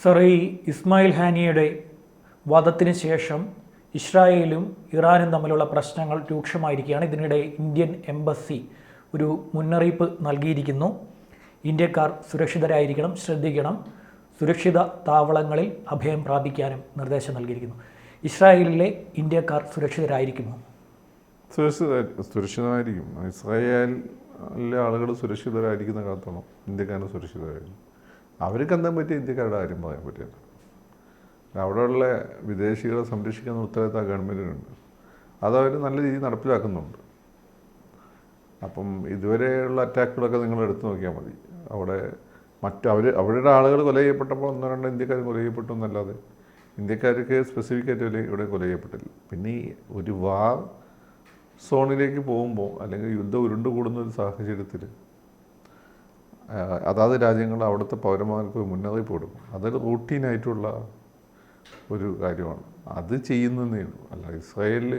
Sir, ഈ ഇസ്മായിൽ ഹാനിയുടെ വധത്തിന് ശേഷം ഇസ്രായേലും ഇറാനും തമ്മിലുള്ള പ്രശ്നങ്ങൾ രൂക്ഷമായിരിക്കുകയാണ്. ഇതിനിടെ ഇന്ത്യൻ എംബസി ഒരു മുന്നറിയിപ്പ് നൽകിയിരിക്കുന്നു. ഇന്ത്യക്കാർ സുരക്ഷിതരായിരിക്കണം, ശ്രദ്ധിക്കണം, സുരക്ഷിത താവളങ്ങളിൽ അഭയം പ്രാപിക്കാനും നിർദ്ദേശം നൽകിയിരിക്കുന്നു. ഇസ്രായേലിലെ ഇന്ത്യക്കാർ സുരക്ഷിതരായിരിക്കുമോ? സുരക്ഷിതമായിരിക്കും. ഇസ്രായേലിലെ ആളുകൾ സുരക്ഷിതരായിരിക്കുന്ന കാലത്തോളം ഇന്ത്യക്കാരും സുരക്ഷിതരായിരിക്കും. അവർക്ക് എന്താ പറ്റിയ ഇന്ത്യക്കാരുടെ കാര്യം പറയാൻ പറ്റില്ല. അവിടെയുള്ള വിദേശികളെ സംരക്ഷിക്കുന്ന ഉത്തരവാദിത്തം ഗവൺമെൻറ്റിനുണ്ട്. അതവർ നല്ല രീതിയിൽ നടപ്പിലാക്കുന്നുണ്ട്. അപ്പം ഇതുവരെയുള്ള അറ്റാക്കുകളൊക്കെ നിങ്ങൾ എടുത്തു നോക്കിയാൽ മതി. അവിടെ അവരുടെ ആളുകൾ കൊല ചെയ്യപ്പെട്ടപ്പോൾ ഒന്നോ രണ്ടോ ഇന്ത്യക്കാർ കൊല ചെയ്യപ്പെട്ടു എന്നല്ലാതെ ഇന്ത്യക്കാർക്ക് സ്പെസിഫിക്കായിട്ട് ഇവിടെ കൊല ചെയ്യപ്പെട്ടില്ല. പിന്നെ ഈ ഒരു വാർ സോണിലേക്ക് പോകുമ്പോൾ അല്ലെങ്കിൽ യുദ്ധം ഉരുണ്ടുകൂടുന്ന ഒരു സാഹചര്യത്തിൽ അതാത് രാജ്യങ്ങൾ അവിടുത്തെ പൗരന്മാർക്ക് മുന്നറിയിപ്പ് കൊടുക്കും. അതൊരു റൂട്ടീനായിട്ടുള്ള ഒരു കാര്യമാണ്. അത് ചെയ്യുന്നതേ ഉള്ളൂ. അല്ല ഇസ്രായേലിൽ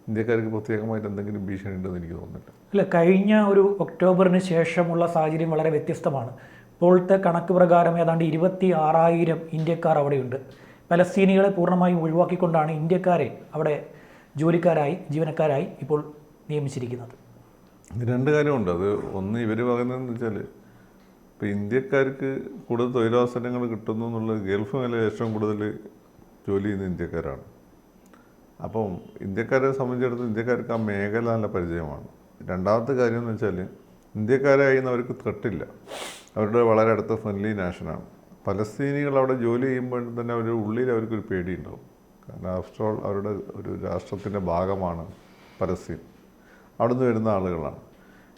ഇന്ത്യക്കാർക്ക് പ്രത്യേകമായിട്ട് എന്തെങ്കിലും ഭീഷണി ഉണ്ടെന്ന് എനിക്ക് തോന്നുന്നില്ല. അല്ല, കഴിഞ്ഞ ഒരു ഒക്ടോബറിന് ശേഷമുള്ള സാഹചര്യം വളരെ വ്യത്യസ്തമാണ്. ഇപ്പോഴത്തെ കണക്ക് പ്രകാരം ഏതാണ്ട് 26,000 ഇന്ത്യക്കാർ അവിടെയുണ്ട്. പലസ്തീനികളെ പൂർണ്ണമായും ഒഴിവാക്കിക്കൊണ്ടാണ് ഇന്ത്യക്കാരെ അവിടെ ജോലിക്കാരായി, ജീവനക്കാരായി ഇപ്പോൾ നിയമിച്ചിരിക്കുന്നത്. രണ്ട് കാര്യമുണ്ട്. അത് ഒന്ന് ഇവർ പറയുന്നതെന്ന് വെച്ചാൽ ഇപ്പോൾ ഇന്ത്യക്കാർക്ക് കൂടുതൽ തൊഴിലവസരങ്ങൾ കിട്ടുന്നു എന്നുള്ളത് ഗൾഫ് മേഖലയിൽ ഏറ്റവും കൂടുതൽ ജോലി ചെയ്യുന്ന ഇന്ത്യക്കാരാണ്. അപ്പം ഇന്ത്യക്കാരെ സംബന്ധിച്ചിടത്തോളം ഇന്ത്യക്കാർക്ക് ആ മേഖല നല്ല പരിചയമാണ്. രണ്ടാമത്തെ കാര്യം എന്ന് വെച്ചാൽ ഇന്ത്യക്കാരായിരുന്ന അവർക്ക് ത്രെട്ടില്ല. അവരുടെ വളരെ അടുത്ത ഫ്രണ്ട്ലി നാഷനാണ്. പലസ്തീനികൾ അവിടെ ജോലി ചെയ്യുമ്പോൾ തന്നെ അവരുടെ ഉള്ളിൽ അവർക്കൊരു പേടിയുണ്ടാവും. കാരണം ആഫ്റ്റർ ഓൾ അവരുടെ ഒരു രാഷ്ട്രത്തിൻ്റെ ഭാഗമാണ് പലസ്തീൻ. അവിടെ നിന്ന് വരുന്ന ആളുകളാണ്.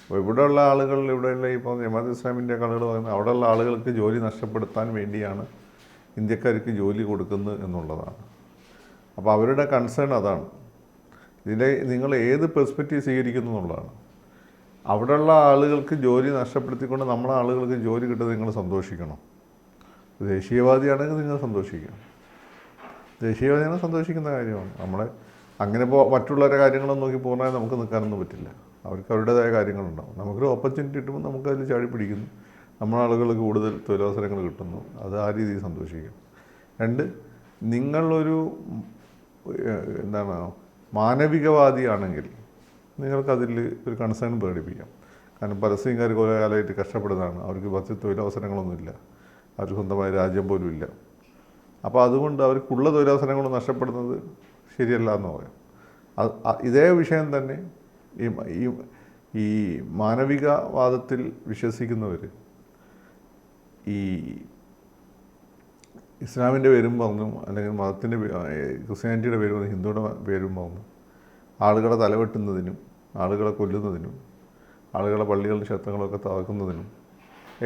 അപ്പോൾ ഇവിടെയുള്ള ആളുകൾ, ഇവിടെയുള്ള ഇപ്പോൾ ജമാഅത്ത് ഇസ്ലാമിൻ്റെ ആളുകൾ പറയുന്നത് അവിടെയുള്ള ആളുകൾക്ക് ജോലി നഷ്ടപ്പെടുത്താൻ വേണ്ടിയാണ് ഇന്ത്യക്കാർക്ക് ജോലി കൊടുക്കുന്നത് എന്നുള്ളതാണ്. അപ്പോൾ അവരുടെ കൺസേൺ അതാണ്. ഇതിലെ നിങ്ങൾ ഏത് പെർസ്പെക്റ്റീവ് സ്വീകരിക്കുന്നു എന്നുള്ളതാണ്. അവിടെയുള്ള ആളുകൾക്ക് ജോലി നഷ്ടപ്പെടുത്തിക്കൊണ്ട് നമ്മളെ ആളുകൾക്ക് ജോലി കിട്ടുന്നത് നിങ്ങൾ സന്തോഷിക്കണം. ദേശീയവാദിയാണെങ്കിൽ നിങ്ങൾ സന്തോഷിക്കണം. ദേശീയവാദിയാണ് സന്തോഷിക്കുന്ന കാര്യമാണ്. നമ്മളെ അങ്ങനെ മറ്റുള്ളവരുടെ കാര്യങ്ങളൊന്നും നോക്കി പൂർണ്ണമായി നമുക്ക് നിൽക്കാനൊന്നും പറ്റില്ല. അവർക്ക് അവരുടേതായ കാര്യങ്ങളുണ്ടാവും. നമുക്കൊരു ഓപ്പർച്യൂണിറ്റി കിട്ടുമ്പോൾ നമുക്കതിൽ ചാടി പിടിക്കുന്നു. നമ്മളെ ആളുകൾക്ക് കൂടുതൽ തൊഴിലവസരങ്ങൾ കിട്ടുന്നു. അത് ആ രീതിയിൽ സന്തോഷിക്കും. രണ്ട്, നിങ്ങളൊരു മാനവികവാദിയാണെങ്കിൽ നിങ്ങൾക്കതിൽ ഒരു കൺസേൺ പ്രകടിപ്പിക്കാം. കാരണം പലസ്തീൻകാർ കുറേ കാലമായിട്ട് കഷ്ടപ്പെടുന്നതാണ്. അവർക്ക് പത്ത് തൊഴിലവസരങ്ങളൊന്നുമില്ല. അവർക്ക് സ്വന്തമായ രാജ്യം പോലും ഇല്ല. അപ്പോൾ അതുകൊണ്ട് അവർക്കുള്ള തൊഴിലവസരങ്ങൾ നഷ്ടപ്പെടുന്നത് ശരിയല്ല എന്ന് പറയാം. ഇതേ വിഷയം തന്നെ ഈ മാനവികവാദത്തിൽ വിശ്വസിക്കുന്നവർ ഈ ഇസ്ലാമിൻ്റെ പേരും പറഞ്ഞു, അല്ലെങ്കിൽ മതത്തിൻ്റെ ക്രിസ്ത്യാനിറ്റിയുടെ പേരും പറഞ്ഞു, ഹിന്ദുയുടെ പേരും പറഞ്ഞു ആളുകളെ തലവെട്ടുന്നതിനും ആളുകളെ കൊല്ലുന്നതിനും ആളുകളെ പള്ളികളുടെ ക്ഷേത്രങ്ങളൊക്കെ തകർക്കുന്നതിനും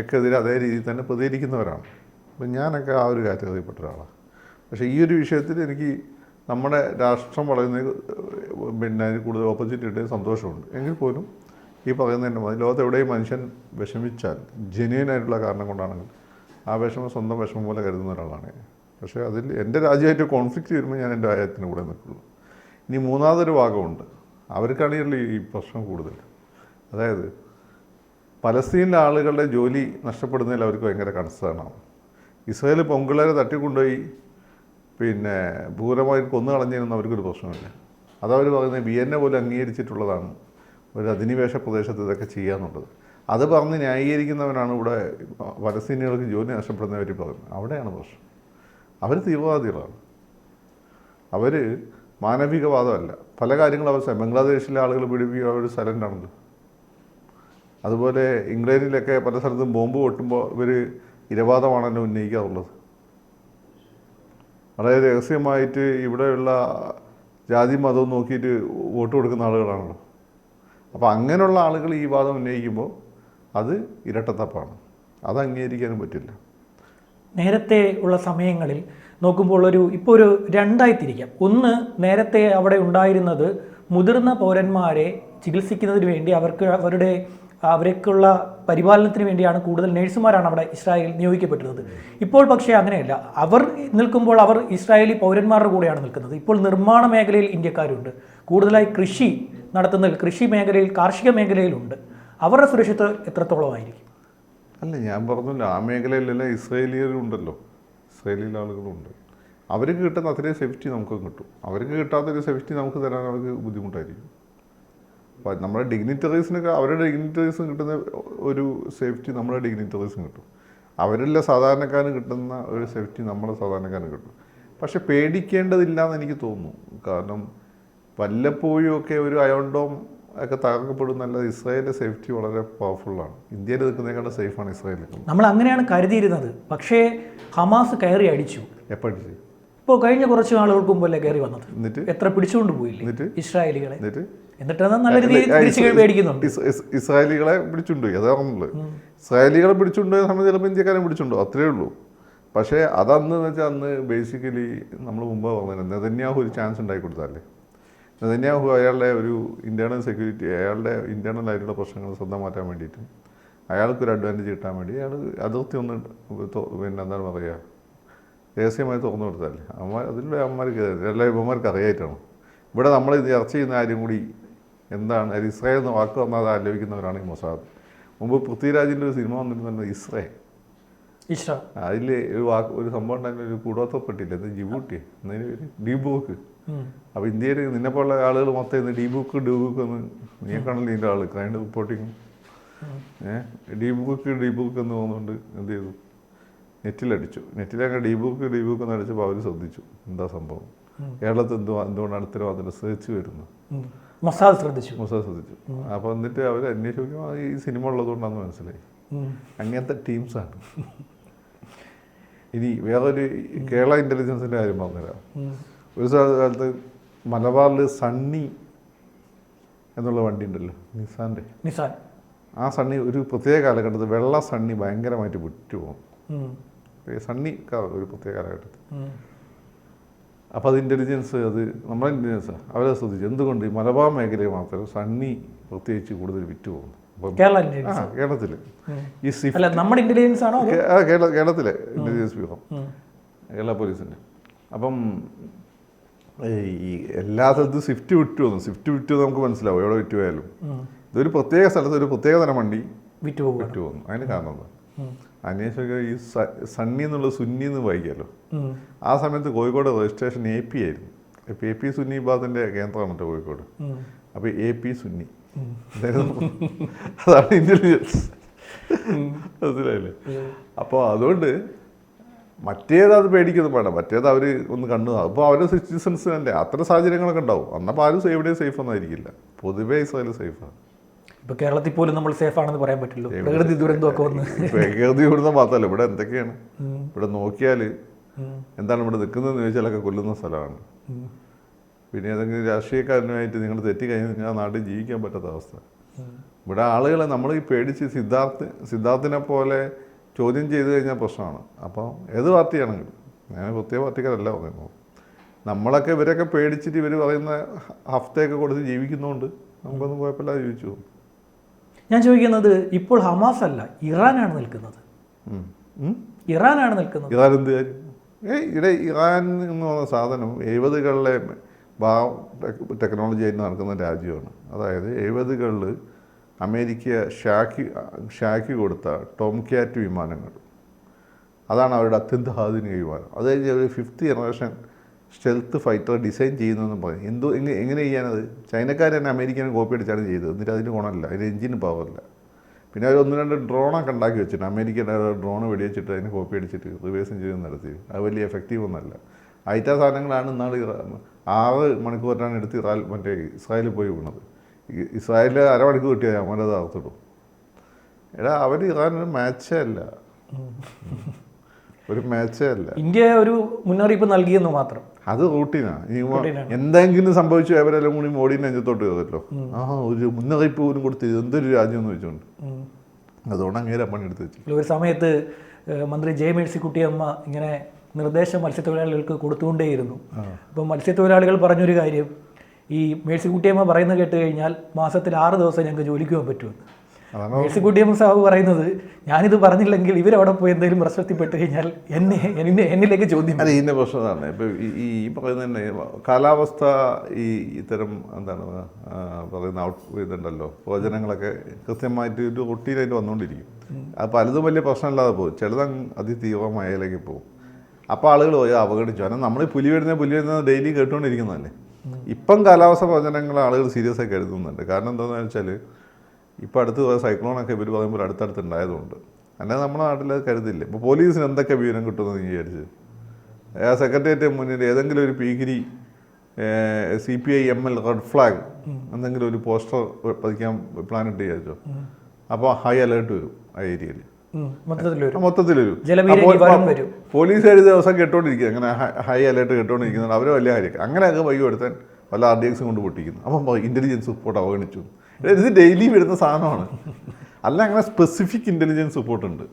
എതിരെ അതേ രീതിയിൽ തന്നെ പ്രതികരിക്കുന്നവരാണ്. അപ്പം ഞാനൊക്കെ ആ ഒരു കാറ്റഗറിയിൽപ്പെട്ട ഒരാളാണ്. പക്ഷേ ഈ ഒരു വിഷയത്തിൽ എനിക്ക് നമ്മുടെ രാഷ്ട്രം വളരുന്നതിന് അതിന് കൂടുതൽ ഓപ്പർച്യൂണിറ്റി കിട്ടിയ സന്തോഷമുണ്ട്. എങ്കിൽ പോലും ഈ പറയുന്നതിൻ്റെ മതി ലോകത്ത് എവിടെയും മനുഷ്യൻ വിഷമിച്ചാൽ ജെന്യുവനായിട്ടുള്ള കാരണം കൊണ്ടാണെങ്കിൽ ആ വിഷമം സ്വന്തം വിഷമം പോലെ കരുതുന്ന ഒരാളാണ്. പക്ഷേ അതിൽ എൻ്റെ രാജ്യമായിട്ട് കോൺഫ്ലിക്റ്റ് വരുമ്പോൾ ഞാൻ എൻ്റെ രാജ്യത്തിന് കൂടെ നിൽക്കുള്ളൂ. ഇനി മൂന്നാമതൊരു ഭാഗമുണ്ട്. അവർക്കാണെങ്കിൽ ഈ പ്രശ്നം കൂടുതൽ. അതായത് പലസ്തീനിലെ ആളുകളുടെ ജോലി നഷ്ടപ്പെടുന്നതിൽ അവർക്ക് ഭയങ്കര കൺസേണാണ്. ഇസ്രായേൽ പെൺപിള്ളേരെ തട്ടിക്കൊണ്ടുപോയി ഭൂരമായിട്ട് കൊന്നു കളഞ്ഞതിനൊന്നും അവർക്കൊരു പ്രശ്നമില്ല. അതവർ പറയുന്നത് വിയന്ന പോലും അംഗീകരിച്ചിട്ടുള്ളതാണ് ഒരു അധിനിവേശ പ്രദേശത്ത് ഇതൊക്കെ ചെയ്യാന്നുള്ളത്. അത് പറഞ്ഞ് ന്യായീകരിക്കുന്നവരാണ് ഇവിടെ പലസ്തീനികൾക്ക് ജോലി നഷ്ടപ്പെടുന്നവർ പറയുന്നത്. അവിടെയാണ് പ്രശ്നം. അവർ തീവ്രവാദികളാണ്. അവർ മാനവികവാദമല്ല. പല കാര്യങ്ങളും അവർ ബംഗ്ലാദേശിലെ ആളുകൾ പിടിപ്പിക്കുക അവർ സൈലൻ്റാണല്ലോ. അതുപോലെ ഇംഗ്ലണ്ടിലൊക്കെ പല സ്ഥലത്തും ബോംബ് പൊട്ടുമ്പോൾ ഇവർ ഇരവാദമാണല്ലോ ഉന്നയിക്കാറുള്ളത്. വളരെ രഹസ്യമായിട്ട് ഇവിടെയുള്ള ജാതി മതവും നോക്കിയിട്ട് വോട്ട് കൊടുക്കുന്ന ആളുകളാണല്ലോ. അപ്പോൾ അങ്ങനെയുള്ള ആളുകൾ ഈ വാദം ഉന്നയിക്കുമ്പോൾ അത് ഇരട്ടത്തപ്പാണ്. അത് അംഗീകരിക്കാനും പറ്റില്ല. നേരത്തെ ഉള്ള സമയങ്ങളിൽ നോക്കുമ്പോൾ ഇപ്പോൾ ഒരു രണ്ടായി തിരിക്കാം. ഒന്ന്, നേരത്തെ അവിടെ ഉണ്ടായിരുന്നത് മുതിർന്ന പൗരന്മാരെ ചികിത്സിക്കുന്നതിന് വേണ്ടി അവർക്കുള്ള പരിപാലനത്തിന് വേണ്ടിയാണ് കൂടുതൽ നഴ്സുമാരാണ് അവിടെ ഇസ്രായേൽ നിയോഗിക്കപ്പെട്ടിരുന്നത്. ഇപ്പോൾ പക്ഷേ അങ്ങനെയല്ല. അവർ നിൽക്കുമ്പോൾ അവർ ഇസ്രായേലി പൗരന്മാരുടെ കൂടെയാണ് നിൽക്കുന്നത്. ഇപ്പോൾ നിർമ്മാണ മേഖലയിൽ ഇന്ത്യക്കാരുണ്ട്. കൂടുതലായി കൃഷി മേഖലയിൽ, കാർഷിക മേഖലയിലുണ്ട്. അവരുടെ സുരക്ഷിതത്വം എത്രത്തോളമായിരിക്കും? അല്ല, ഞാൻ പറഞ്ഞല്ലോ, ആ മേഖലയിലെല്ലാം ഇസ്രായേലിയരുണ്ടല്ലോ. ഇസ്രായേലിലെ ആളുകളുണ്ട്. അവർക്ക് കിട്ടുന്ന അത്രയും സേഫ്റ്റി നമുക്കും കിട്ടും. അവർക്ക് കിട്ടാത്തൊരു സേഫ്റ്റി നമുക്ക് തരാൻ അവർക്ക് ബുദ്ധിമുട്ടായിരിക്കും. അപ്പോൾ നമ്മുടെ ഡിഗ്നിറ്ററീസിനൊക്കെ അവരുടെ ഡിഗ്നിറ്ററീസിന് കിട്ടുന്ന ഒരു സേഫ്റ്റി നമ്മുടെ ഡിഗ്നിറ്ററീസിന് കിട്ടും. അവരെല്ലാം സാധാരണക്കാരന് കിട്ടുന്ന ഒരു സേഫ്റ്റി നമ്മുടെ സാധാരണക്കാരന് കിട്ടും. പക്ഷെ പേടിക്കേണ്ടതില്ല എന്ന് എനിക്ക് തോന്നുന്നു. കാരണം വല്ലപ്പോഴും ഒക്കെ ഒരു അയോണ്ടോം ഒക്കെ തകർക്കപ്പെടുന്നല്ലാതെ ഇസ്രായേലിൻ്റെ സേഫ്റ്റി വളരെ പവർഫുള്ളാണ്. ഇന്ത്യയിൽ നിൽക്കുന്നതിനേക്കാളും സേഫാണ് ഇസ്രായേൽ. നമ്മൾ അങ്ങനെയാണ് കരുതിയിരുന്നത്. പക്ഷേ ഹമാസ് കയറി അടിച്ചു. എപ്പോഴടിച്ചു? ഇപ്പോൾ കഴിഞ്ഞ കുറച്ച് നാളുകൾക്ക് മുമ്പല്ലേ കയറി വന്നത്. എന്നിട്ട് എത്ര പിടിച്ചുകൊണ്ട് പോയില്ലേ ഇസ്രായേലികളെ? എന്നിട്ട് നല്ല രീതിയിൽ പേടിക്കുന്നുണ്ട്. ഇസ്രായേലികളെ പിടിച്ചുകൊണ്ടുപോയി, അതാണെന്നുള്ളത്. ഇസ്രായേലികളെ പിടിച്ചുകൊണ്ടുപോയ സമയത്ത് ചിലപ്പോൾ ഇന്ത്യക്കാരെ പിടിച്ചുണ്ടോ, അത്രേ ഉള്ളൂ. പക്ഷേ അതന്ന് വെച്ചാൽ അന്ന് ബേസിക്കലി നമ്മൾ മുമ്പ് പറഞ്ഞത് നെതന്യാഹു ഒരു ചാൻസ് ഉണ്ടാക്കി കൊടുത്താലേ. നെതന്യാഹു അയാളുടെ ഒരു ഇൻറ്റേർണൽ സെക്യൂരിറ്റി, അയാളുടെ ഇൻറ്റേർണൽ ആയിട്ടുള്ള പ്രശ്നങ്ങൾ സ്വന്തം മാറ്റാൻ വേണ്ടിയിട്ടും അയാൾക്കൊരു അഡ്വാൻറ്റേജ് കിട്ടാൻ വേണ്ടി അയാൾ അതിർത്തി ഒന്ന് പിന്നെ എന്താണ് പറയുക, രഹസ്യമായി തുറന്നു കൊടുത്താലേ അതിലൂടെ അമ്മമാർക്ക് എല്ലാ ഇവന്മാർക്ക് അറിയായിട്ടാണ്. ഇവിടെ നമ്മൾ ഇത് ചർച്ച ചെയ്യുന്ന കാര്യം കൂടി എന്താണ്, അത് ഇസ്രായേൽ എന്ന് വാക്ക് വന്നാൽ അത് ആലോചിക്കുന്നവരാണ് ഈ മൊസാദ്. മുമ്പ് പൃഥ്വിരാജിൻ്റെ ഒരു സിനിമ വന്നിരുന്നത് ഇസ്രായേൽ. അതിൽ ഒരു സംഭവം ഉണ്ടായിരുന്ന ഒരു കൂടോത്തപ്പെട്ടില്ല, എന്ത് ജിബൂട്ടി എന്നതിന് പേര് ഡീബൂക്ക്. അപ്പോൾ ഇന്ത്യയിൽ നിന്നെപ്പോലുള്ള ആളുകൾ മൊത്തം ഇന്ന് ഡീബുക്ക് എന്ന് നീക്കാണല്ലോ ഇതിൻ്റെ ആൾ ക്രൈം റിപ്പോർട്ടിങ് ഡീബുക്ക് എന്ന് തോന്നുന്നുണ്ട്. എന്ത് ചെയ്തു, നെറ്റിലടിച്ചു. നെറ്റിലൊക്കെ ഡീബുക്ക് എന്ന് അടിച്ചപ്പോൾ അവർ ശ്രദ്ധിച്ചു എന്താ സംഭവം, കേരളത്തിൽ എന്തുകൊണ്ടാണ് ഇത്തരം അതിൻ്റെ സെർച്ച് വരുന്നത്, മൊസാദ് ശ്രദ്ധിച്ചു. അപ്പോൾ എന്നിട്ട് അവർ അന്വേഷിക്കുമ്പോൾ ഈ സിനിമ ഉള്ളതുകൊണ്ടാണെന്ന് മനസ്സിലായി. അങ്ങനത്തെ ടീംസാണ്. ഇനി വേറൊരു കേരള ഇൻ്റലിജൻസിൻ്റെ കാര്യം പറഞ്ഞുതരാം. ഒരു കാലത്ത് മലബാറിൽ സണ്ണി എന്നുള്ള വണ്ടി ഉണ്ടല്ലോ, നിസാൻ. ആ സണ്ണി ഒരു പ്രത്യേക കാലഘട്ടത്തിൽ വെള്ള സണ്ണി ഭയങ്കരമായിട്ട് വിറ്റു പോകും. സണ്ണി ഒരു പ്രത്യേക കാലഘട്ടത്തിൽ. അപ്പോൾ അത് ഇൻ്റലിജൻസ്, അത് നമ്മുടെ ഇൻ്റലിജൻസാണ്, അവരെ ശ്രദ്ധിച്ചു. എന്തുകൊണ്ട് ഈ മലബാർ മേഖലയിൽ മാത്രം സണ്ണി പ്രത്യേകിച്ച് കൂടുതൽ വിറ്റു പോകുന്നു. കേരളത്തിൽ ഈ കേരളത്തിലെ ഇൻ്റലിജൻസ് ബ്യൂറോ, കേരള പോലീസിൻ്റെ. അപ്പം ഈ എല്ലാ സ്ഥലത്തും സ്വിഫ്റ്റ് വിറ്റു നമുക്ക് മനസ്സിലാവും എവിടെ വിറ്റു പോയാലും. ഇതൊരു പ്രത്യേക സ്ഥലത്ത് ഒരു പ്രത്യേക തരം വണ്ടി വിറ്റു പോകുന്നു. അതിന് കാരണം എന്താ, അന്വേഷിക്കുക ഈ സണ്ണി എന്നുള്ളത് സുന്നി എന്ന് വായിക്കാമല്ലോ. ആ സമയത്ത് കോഴിക്കോട് രജിസ്ട്രേഷൻ AP ആയിരുന്നു. AP സുന്നി വിഭാഗത്തിൻ്റെ കേന്ദ്രമാണ് കോഴിക്കോട്. അപ്പോൾ AP സുന്നി അതാണ് ഇൻ്റലിജൻസ്, മനസ്സിലായില്ലേ? അപ്പോൾ അതുകൊണ്ട് മറ്റേത് അത് പേടിക്കുന്നു വേണം, മറ്റേത് അവർ ഒന്ന് കണ്ടു. അപ്പോൾ അവരുടെ സിറ്റിസൺസ് തന്നെ അത്ര സാഹചര്യങ്ങളൊക്കെ ഉണ്ടാവും. അന്നപ്പോൾ ആരും എവിടെയും സേഫ് ഒന്നായിരിക്കില്ല. പൊതുവേ ഇസ്രായേൽ സേഫാണ്. ഇപ്പോൾ കേരളത്തിൽ പോലും നമ്മൾ സേഫ് ആണെന്ന് പറയാൻ പറ്റില്ല. പ്രകൃതി ദുരന്തമൊക്കെ വന്ന് പ്രകൃതി ദുരന്തം മാത്രമല്ല, ഇവിടെ എന്തൊക്കെയാണ്, ഇവിടെ നോക്കിയാൽ എന്താണ് ഇവിടെ നിൽക്കുന്നതെന്ന് ചോദിച്ചാലൊക്കെ കൊല്ലുന്ന സ്ഥലമാണ്. പിന്നെ ഏതെങ്കിലും രാഷ്ട്രീയക്കാരനുമായിട്ട് നിങ്ങൾ തെറ്റിക്കഴിഞ്ഞാൽ ആ നാട്ടിൽ ജീവിക്കാൻ പറ്റാത്ത അവസ്ഥ. ഇവിടെ ആളുകളെ നമ്മൾ ഈ പേടിച്ച് സിദ്ധാർത്ഥിനെ പോലെ ചോദ്യം ചെയ്ത് കഴിഞ്ഞാൽ പ്രശ്നമാണ്. അപ്പോൾ ഏത് പാർട്ടിയാണെങ്കിലും, ഞാൻ പ്രത്യേക പാർട്ടിക്കാരല്ല പറയുന്നത്, നമ്മളൊക്കെ ഇവരൊക്കെ പേടിച്ചിട്ട് ഇവർ പറയുന്ന ഹഫ്തയൊക്കെ കൊടുത്ത് ജീവിക്കുന്നതുകൊണ്ട് നമുക്കൊന്നും കുഴപ്പമില്ലാതെ ജീവിച്ചു പോകും. ഞാൻ ചോദിക്കുന്നത്, ഇപ്പോൾ ഹമാസ് അല്ല ഇറാനാണ് നിൽക്കുന്നത്. ഇറാൻ എന്ത് കാര്യം? ഇവിടെ ഇറാൻ എന്ന് പറഞ്ഞ സാധനം 70കളിലെ ടെക്നോളജി ആയിട്ട് നടക്കുന്ന രാജ്യമാണ്. അതായത് 70കളിൽ അമേരിക്ക ഷാക്കി കൊടുത്ത ടോം ക്യാറ്റ് വിമാനങ്ങൾ, അതാണ് അവരുടെ അത്യന്താധുനിക വിമാനം. അത് കഴിഞ്ഞ് അവർ 5th generation stealth fighter design ചെയ്യുന്നതെന്ന് പറയും. എങ്ങനെ ചെയ്യാനത്? ചൈനക്കാർ തന്നെ അമേരിക്കനെ കോപ്പി അടിച്ചാണ് ചെയ്തത്. എന്നിട്ട് അതിന് ഗുണമില്ല, അതിന് എഞ്ചിന് പവറില്ല. പിന്നെ അവർ 1-2 ഡ്രോണൊക്കെ ഉണ്ടാക്കി വെച്ചിട്ട് അമേരിക്കയുടെ ഡ്രോൺ വെടിവെച്ചിട്ട് അതിന് കോപ്പി അടിച്ചിട്ട് റിവേഴ്സ് എഞ്ചിൻ നടത്തി. അത് വലിയ എഫക്റ്റീവ് ഒന്നല്ല. അയറ്റാ സാധനങ്ങളാണ് ഇന്നാൾ 6 മണിക്കൂറാണ് എടുത്ത് ഇസ്രായേലിൽ പോയി വീണത്. ഇസ്രായേലിൽ അരമണിക്കൂർ കിട്ടിയാൽ അമരത് അകത്തിടും. എടാ അവർ ഇറാനൊരു മാച്ചേ അല്ല. ഇന്ത്യ ഒരു മുന്നറിയിപ്പ് നൽകിയെന്ന് മാത്രം. അത് റൂട്ടീനാണ്. എന്തെങ്കിലും സംഭവിച്ചു അവരെല്ലാം കൂടി മോഡിനെ അഞ്ചത്തോട്ട് കയറല്ലോ. ഒരു മുന്നറിയിപ്പ് പോലും കൊടുത്തില്ല, എന്തൊരു രാജ്യം എന്ന് വെച്ചോണ്ട്. അതുകൊണ്ട് അങ്ങനെ പണിയെടുത്ത് വെച്ചു. ഒരു സമയത്ത് മന്ത്രി ജെ മേഴ്സിക്കുട്ടിയമ്മ ഇങ്ങനെ നിർദ്ദേശം മത്സ്യത്തൊഴിലാളികൾക്ക് കൊടുത്തുകൊണ്ടേയിരുന്നു. അപ്പം മത്സ്യത്തൊഴിലാളികൾ പറഞ്ഞൊരു കാര്യം, ഈ മേഴ്സിക്കുട്ടിയമ്മ പറയുന്നത് കേട്ട് കഴിഞ്ഞാൽ മാസത്തിൽ 6 ദിവസം ഞങ്ങൾക്ക് ജോലിക്ക് പോകാൻ പറ്റുമെന്ന്. മേഴ്സിക്കുട്ടിയമ്മ സാബ് പറയുന്നത്, ഞാനിത് പറഞ്ഞില്ലെങ്കിൽ ഇവരവിടെ പോയി എന്തെങ്കിലും പ്രശ്നത്തിൽപ്പെട്ട് കഴിഞ്ഞാൽ എന്നിലേക്ക് ചോദ്യം. അല്ല, ഇതിൻ്റെ പ്രശ്നമാണ് ഇപ്പോൾ ഈ പറയുന്ന തന്നെ കാലാവസ്ഥ, ഇത്തരം എന്താണ് പറയുന്ന ഇതുണ്ടല്ലോ, പ്രവചനങ്ങളൊക്കെ കൃത്യമായിട്ട് ഒരു റൊട്ടീനായിട്ട് വന്നുകൊണ്ടിരിക്കും. അത് പലതും വലിയ പ്രശ്നമില്ലാതെ പോകും, ചിലത് അതിതീവ്രമായതിലേക്ക് പോകും. അപ്പോൾ ആളുകൾ പോയി അവഗണിച്ചു. കാരണം നമ്മൾ പുലി വരുന്നത് ഡെയിലി കേട്ടുകൊണ്ടിരിക്കുന്നതല്ലേ. ഇപ്പം കാലാവസ്ഥ പ്രവചനങ്ങൾ ആളുകൾ സീരിയസ് ആയി കരുതുന്നുണ്ട്. കാരണം എന്താണെന്ന് വെച്ചാൽ ഇപ്പോൾ അടുത്ത് സൈക്ലോണൊക്കെ ഇവർ പറയുമ്പോൾ അടുത്തടുത്ത് ഉണ്ടായതുകൊണ്ട് അല്ലാതെ നമ്മുടെ നാട്ടിൽ അത് കരുതില്ല. ഇപ്പോൾ പോലീസിന് എന്തൊക്കെ വിവരം കിട്ടുമെന്ന് നീ വിചാരിച്ച് സെക്രട്ടേറിയറ്റ് മുന്നിൽ ഏതെങ്കിലും ഒരു പീക്കിരി CPI ML റെഡ് ഫ്ലാഗ് എന്തെങ്കിലും ഒരു പോസ്റ്റർ പതിക്കാൻ പ്ലാൻ ഇട്ട് വിചാരിച്ചോ, അപ്പോൾ ഹൈ അലേർട്ട് വരും ആ ഏരിയയിൽ, മൊത്തത്തിൽ വരും. പോലീസുകാർ ദിവസം കേട്ടോണ്ടിരിക്കുക അങ്ങനെ ഹൈ അലേർട്ട് കേട്ടോണ്ടിരിക്കുന്നത് അവർ വലിയ കാര്യം. അങ്ങനെയൊക്കെ വൈകി എടുത്താൽ വല്ല RDX കൊണ്ട് പൊട്ടിക്കുന്നു. അപ്പം ഇൻ്റലിജൻസ് റിപ്പോർട്ട് അവഗണിച്ചു. ഇത് ഡെയിലി വരുന്ന സാധനമാണ്. അല്ല, അങ്ങനെ സ്പെസിഫിക് ഇൻ്റലിജൻസ് റിപ്പോർട്ട് ഉണ്ട്.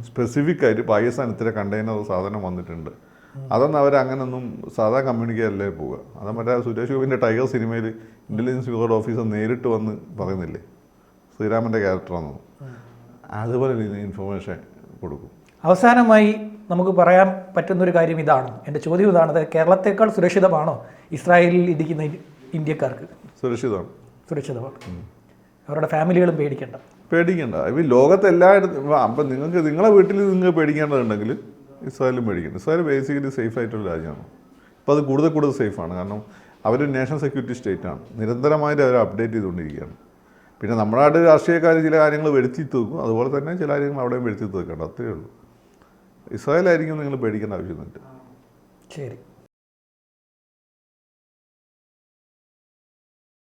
സ്പെസിഫിക് ആയിട്ട് പാകിസ്ഥാൻ ഇത്ര കണ്ടെയ്നർ സാധനം വന്നിട്ടുണ്ട്. അതൊന്നും അവരങ്ങനൊന്നും സാധാ കമ്മ്യൂണിക്കേഷനിലേ പോവുക. അത് മറ്റേ സുരേഷ് ഗോപിൻ്റെ ടൈഗർ സിനിമയിൽ ഇൻ്റലിജൻസ് ബ്യൂറോ ഓഫീസർ നേരിട്ട് വന്ന് പറയുന്നില്ലേ, ശ്രീരാമൻ്റെ ക്യാരക്ടറാണെന്ന്. അതുപോലെ ഇൻഫർമേഷൻ കൊടുക്കും. അവസാനമായി നമുക്ക് പറയാൻ പറ്റുന്നൊരു കാര്യം ഇതാണ്, എൻ്റെ ചോദ്യം ഇതാണ്: കേരളത്തേക്കാൾ സുരക്ഷിതമാണോ ഇസ്രായേലിൽ ഇരിക്കുന്ന ഇന്ത്യക്കാർക്ക്? സുരക്ഷിതമാണ്. അവരുടെ ഫാമിലികളും പേടിക്കണ്ട. ഇപ്പം ലോകത്ത് എല്ലായിടത്തും അപ്പം നിങ്ങളെ വീട്ടിൽ നിങ്ങൾ പേടിക്കേണ്ടതുണ്ടെങ്കിൽ ഇസ്രായേലും പേടിക്കണം. ഇസ്രായേൽ ബേസിക്കലി സേഫ് ആയിട്ടുള്ള രാജ്യമാണ്. ഇപ്പോൾ അത് കൂടുതൽ സേഫാണ്. കാരണം അവർ നാഷണൽ സെക്യൂരിറ്റി സ്റ്റേറ്റാണ്. നിരന്തരമായിട്ട് അവർ അപ്ഡേറ്റ് ചെയ്തുകൊണ്ടിരിക്കുകയാണ്. പിന്നെ നമ്മുടെ നാട്ടിൽ രാഷ്ട്രീയക്കാർ ചില കാര്യങ്ങൾ വരുത്തി തീർക്കും. അതുപോലെ തന്നെ ചില കാര്യങ്ങൾ അവിടെയും വരുത്തി തീർക്കേണ്ട, അത്രയേ ഉള്ളൂ. ഇസ്രായേലായിരിക്കും നിങ്ങൾ പേടിക്കേണ്ട ആവശ്യമൊന്നുമില്ല. ശരി.